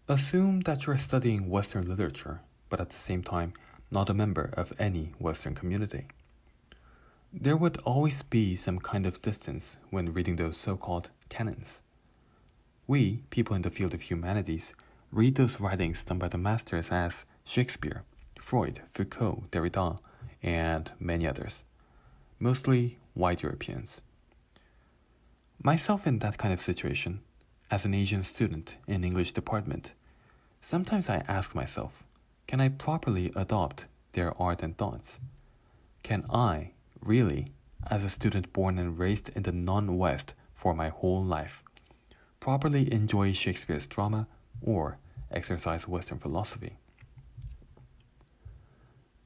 Assume that you're studying Western literature, but at the same time, not a member of any Western community. There would always be some kind of distance when reading those so-called canons. We, people in the field of humanities, read those writings done by the masters as Shakespeare, Freud, Foucault, Derrida, and many others, mostly white Europeans. Myself in that kind of situation, as an Asian student in English department, sometimes I ask myself, can I properly adopt their art and thoughts? Can I, really, as a student born and raised in the non-West for my whole life, properly enjoy Shakespeare's drama or exercise Western philosophy?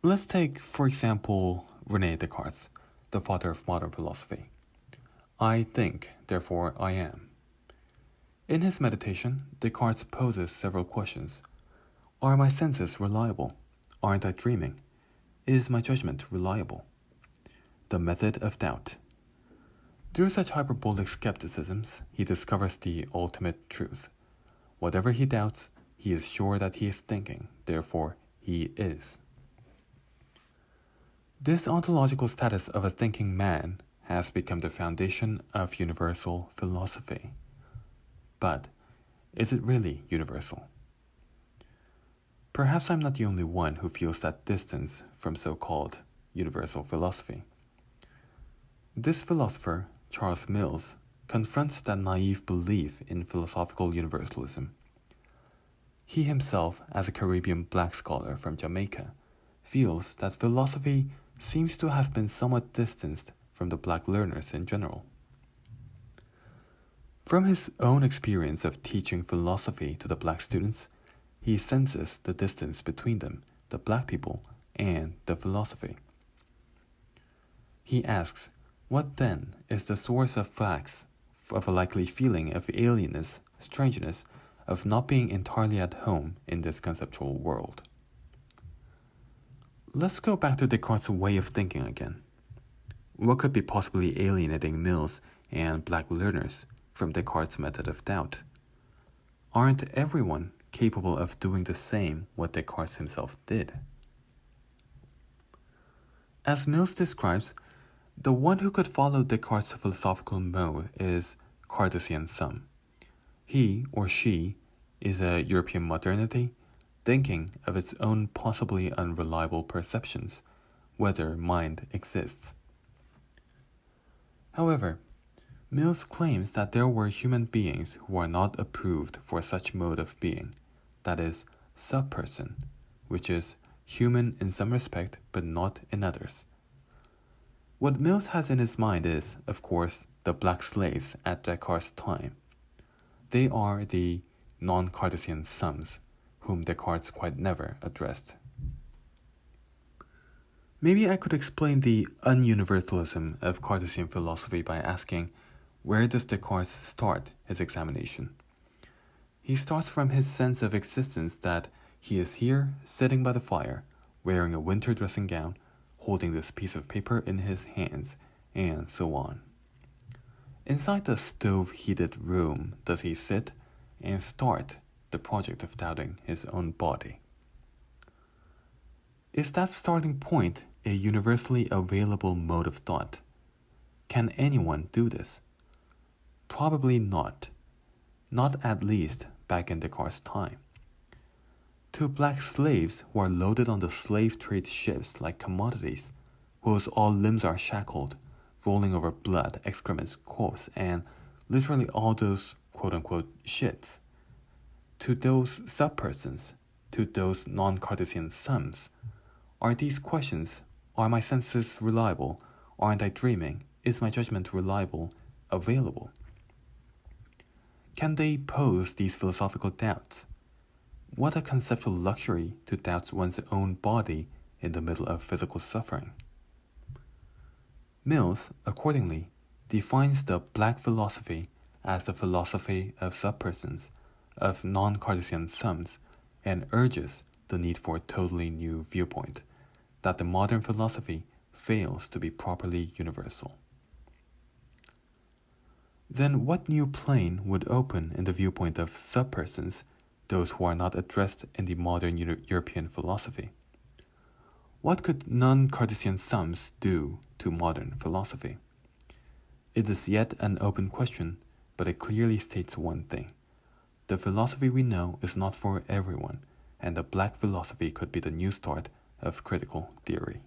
Let's take, for example, René Descartes, the father of modern philosophy. I think, therefore I am. In his meditation, Descartes poses several questions. Are my senses reliable? Aren't I dreaming? Is my judgment reliable? The method of doubt. Through such hyperbolic skepticisms, he discovers the ultimate truth. Whatever he doubts, he is sure that he is thinking, therefore he is. This ontological status of a thinking man has become the foundation of universal philosophy. But is it really universal? Perhaps I'm not the only one who feels that distance from so-called universal philosophy. This philosopher, Charles Mills, confronts that naive belief in philosophical universalism. He himself, as a Caribbean black scholar from Jamaica, feels that philosophy seems to have been somewhat distanced from the black learners in general. From his own experience of teaching philosophy to the black students, he senses the distance between them, the black people, and the philosophy. He asks, what then is the source of facts of a likely feeling of alienness, strangeness, of not being entirely at home in this conceptual world? Let's go back to Descartes' way of thinking again. What could be possibly alienating Mills and black learners from Descartes' method of doubt? Aren't everyone capable of doing the same what Descartes himself did? As Mills describes, the one who could follow Descartes' philosophical mode is Cartesian sum. He or she is a European modernity thinking of its own possibly unreliable perceptions, whether mind exists. However, Mills claims that there were human beings who are not approved for such mode of being, that is, sub-person, which is human in some respect but not in others. What Mills has in his mind is, of course, the black slaves at Descartes' time. They are the non-Cartesian sums, whom Descartes quite never addressed. Maybe I could explain the ununiversalism of Cartesian philosophy by asking, where does Descartes start his examination? He starts from his sense of existence that he is here, sitting by the fire, wearing a winter dressing gown, holding this piece of paper in his hands, and so on. Inside the stove-heated room does he sit and start the project of doubting his own body. Is that starting point a universally available mode of thought? Can anyone do this? Probably not. Not at least back in Descartes' time. To black slaves who are loaded on the slave trade ships like commodities, whose all limbs are shackled, rolling over blood, excrements, corpse, and literally all those quote-unquote shits. To those sub-persons, to those non-Cartesian sums, are these questions, are my senses reliable, aren't I dreaming, is my judgment reliable, available? Can they pose these philosophical doubts? What a conceptual luxury to doubt one's own body in the middle of physical suffering. Mills, accordingly, defines the black philosophy as the philosophy of subpersons, of non-Cartesian sums, and urges the need for a totally new viewpoint, that the modern philosophy fails to be properly universal. Then what new plane would open in the viewpoint of subpersons those who are not addressed in the modern European philosophy. What could non-Cartesian sums do to modern philosophy? It is yet an open question, but it clearly states one thing. The philosophy we know is not for everyone, and the black philosophy could be the new start of critical theory.